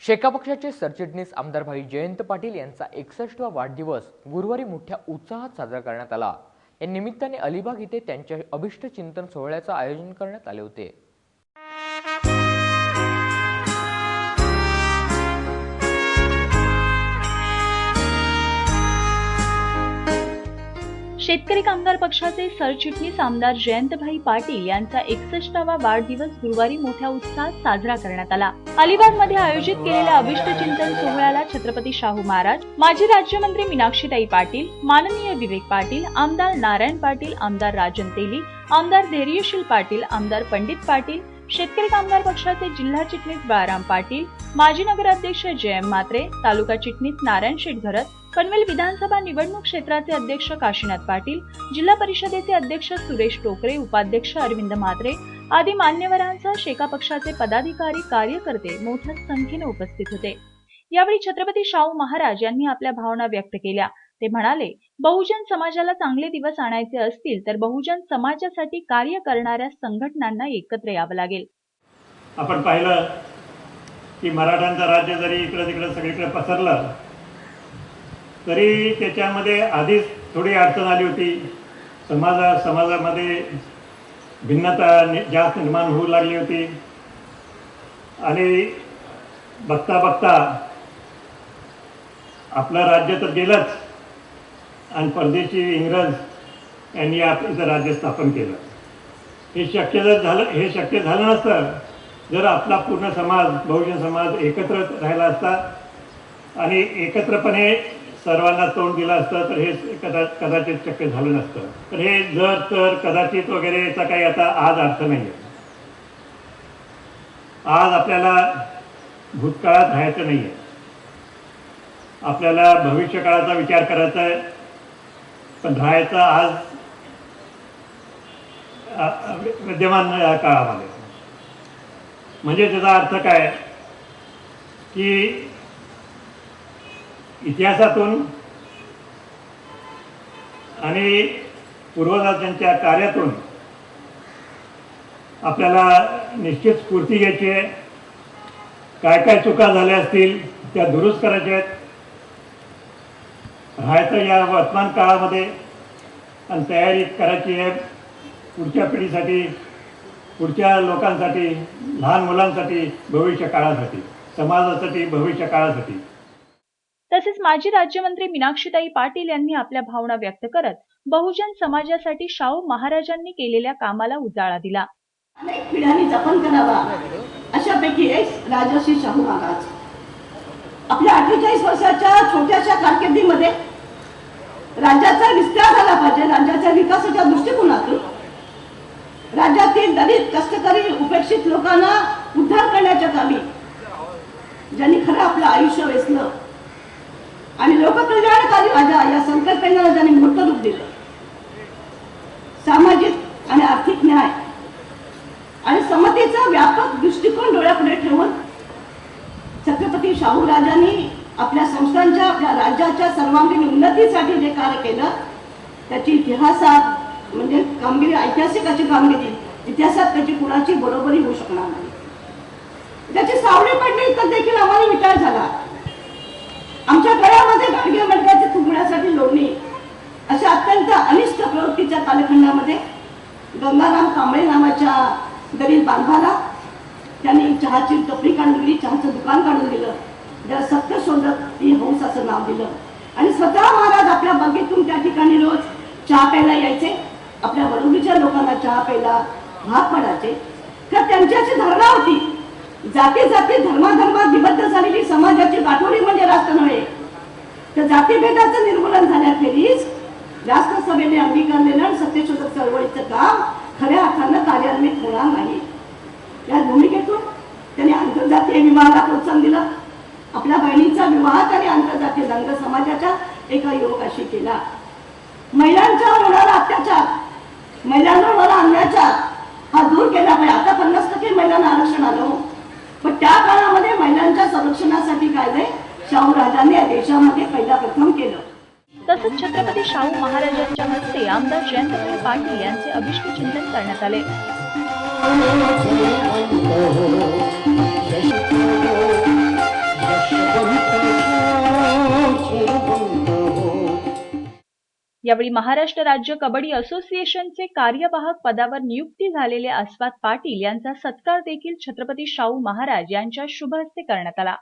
शेका पक्षाचे सरचिटणीस आमदार भाई जयंत पाटील यांचा 61वा वाढदिवस गुरुवारी मोठ्या उत्साहात साजरा करण्यात आला। या निमित्ताने अलिबाग येथे त्यांच्या अभिष्ट चिंतन सोहळ्याचे आयोजन करण्यात आले होते। शेतकरी कामगार पक्षाचे सरचिटणीस आमदार जयंतभाई पाटील यांचा 61वा वाढदिवस गुरुवारी मोठ्या उत्साहात साजरा करण्यात आला। अलिबागमध्ये आयोजित केलेल्या अभिष्ट चिंतन सोहळ्याला छत्रपती शाहू महाराज, माजी राज्यमंत्री मीनाक्षीताई पाटील, माननीय विवेक पाटील, आमदार नारायण पाटील, आमदार राजन तेली, आमदार धैर्यशील पाटील, आमदार पंडित पाटील, शेतकरी कामगार पक्षाचे जिल्हा चिटणीस बाळाराम पाटील, माजी नगराध्यक्ष जयम म्हात्रे, तालुका चिटणीस नारायण शेठ घरत, पनवेल विधानसभा निवडणूक क्षेत्राचे अध्यक्ष काशीनाथ पाटील, जिल्हा परिषदेचे अध्यक्ष सुरेश टोकरे, उपाध्यक्ष अरविंद म्हात्रे आदी मान्यवरांसह शेका पक्षाचे पदाधिकारी, कार्यकर्ते मोठ्या संख्येने उपस्थित होते। यावेळी छत्रपती शाहू महाराज यांनी आपल्या भावना व्यक्त केल्या। ते म्हणाले, बहुजन समाजाला चांगले दिवस आणायचे असतील तर बहुजन समाजासाठी कार्य करणाऱ्या संघटनांना एकत्र यावं लागेल। आपण पाहिलं की मराठ्यांचं राज्य जरी इकडे तिकडे सगळीकडे पसरलं तरी त्याच्यामध्ये आधीच थोडी अडचण आली होती। समाजामध्ये भिन्नता जास्त निर्माण होऊ लागली होती आणि बघता बघता आपलं राज्य तर गेलंच आणि परदेशी इंग्रज यांनी आपलं राज्य स्थापन केलं। हे शक्य झालं नसतं जर आपला पूर्ण समाज, बहुजन समाज एकत्र राहिला असता आणि एकत्रपणे सर्वांना तोंड दिलं असतं तर हे कदाचित शक्य झालं नसतं। तर हे जर तर कदाचित वगैरे याचा काही आता आज अर्थ नाही आहे। आज आपल्याला भूतकाळात राहायचं नाही आहे, आपल्याला भविष्य काळाचा विचार करायचा आहे, पण राहायचा आज विद्यमान काळामध्ये। म्हणजे त्याचा अर्थ काय की इतिहासातून आणि पूर्वजांच्या कार्यातून आपल्याला निश्चित स्फूर्ती घ्यायची आहे। काय काय चुका झाल्या असतील त्या दुरुस्त करायच्या आहेत, राहायचं या वर्तमान काळामध्ये आणि तयारी करायची आहे पुढच्या पिढीसाठी, पुढच्या लोकांसाठी, लहान मुलांसाठी, भविष्य काळासाठी, समाजासाठी, भविष्य काळासाठी। तसेच माजी राज्यमंत्री मीनाक्षीताई पाटील यांनी आपल्या भावना व्यक्त करत बहुजन समाजासाठी शाहू महाराजांनी केलेल्या कामाला उजाळा दिला। अनेक पिढ्यांनी जपन करावा अशापैकी एक राजर्षी शाहू महाराज आपल्या 48 वर्षाच्या छोट्याशा कारकिर्दीमध्ये राज्याचा विस्तार झाला पाहिजे, राज्याच्या विकासाच्या दृष्टिकोनातून राज्यातील दलित, कष्टकरी, उपेक्षित लोकांना उद्धार करण्याच्या कामी ज्यांनी खरं आपलं आयुष्य वेचलं आणि लोककल्याणकारी राजा या संकल्पनेला ज्यांनी मोठं रूप दिलं। सामाजिक आणि आर्थिक न्याय आणि समतेचा व्यापक दृष्टिकोन डोळ्यापुढे ठेवून छत्रपती शाहू राजांनी आपल्या संस्थांच्या, आपल्या राज्याच्या सर्वांगीण उन्नतीसाठी जे कार्य केलं त्याची इतिहासात म्हणजे कामगिरी, ऐतिहासिक अशी कामगिरी इतिहासात त्याची कुणाची बरोबरी होऊ शकणार नाही। ज्याची सावली पडली तर देखील आम्हाला विचार झाला। आमच्या गळ्यामध्ये गाडगे मडक्याचे फुगण्यासाठी लोणी अशा अत्यंत अनिष्ट प्रवृत्तीच्या कालखंडामध्ये गंगाराम कांबळे नावाच्या गरीब बांधवाला त्यांनी चहाची टपरी काढून दिली, चहाचं दुकान काढून दिलं, ज्याला सत्य शोधक ही हंस असं नाव दिलं आणि स्वतः महाराज आपल्या बागेतून त्या ठिकाणी रोज चहा प्यायला यायचे, आपल्या बरोबरीच्या लोकांना चहा प्यायला भाग पडायचे। तर त्यांची अशी धारणा होती, जाती जाती धर्माधर्मात विबद्ध झालेली समाजाची गाठोडी म्हणजे राष्ट्र नव्हे, तर जातीभेदाचं निर्मूलन झाल्याखेरीज राष्ट्र सभेने अंगीकारलेलं आणि सत्यशोधक चळवळीचं काम खऱ्या अर्थानं कार्यान्वित होणार नाही। या भूमिकेतून त्यांनी आंतरजातीय विवाहाला प्रोत्साहन दिलं, आपल्या बहिणीचा विवाह त्यांनी आंतरजातीय रंग समाजाच्या एका युवकाशी केला। महिलांच्यावर होणारा अत्याचार, महिलांवर होणारा अन्याचार हा दूर केला पाहिजे। आता 50% महिलांना आरक्षण आलं, पण त्या काळामध्ये महिलांच्या संरक्षणासाठी कायदे शाहू राजांनी या देशामध्ये पहिला प्रथम केलं। तसंच छत्रपती शाहू महाराजांच्या हस्ते आमदार जयंतभाई पाटील यांचे अभिष्ट चिंतन करण्यात आले। यावेळी महाराष्ट्र राज्य कबड्डी असोसिएशनचे कार्यवाहक पदावर नियुक्ती झालेले अस्वात पाटील यांचा सत्कार देखील छत्रपती शाहू महाराज यांच्या शुभ हस्ते करण्यात आला.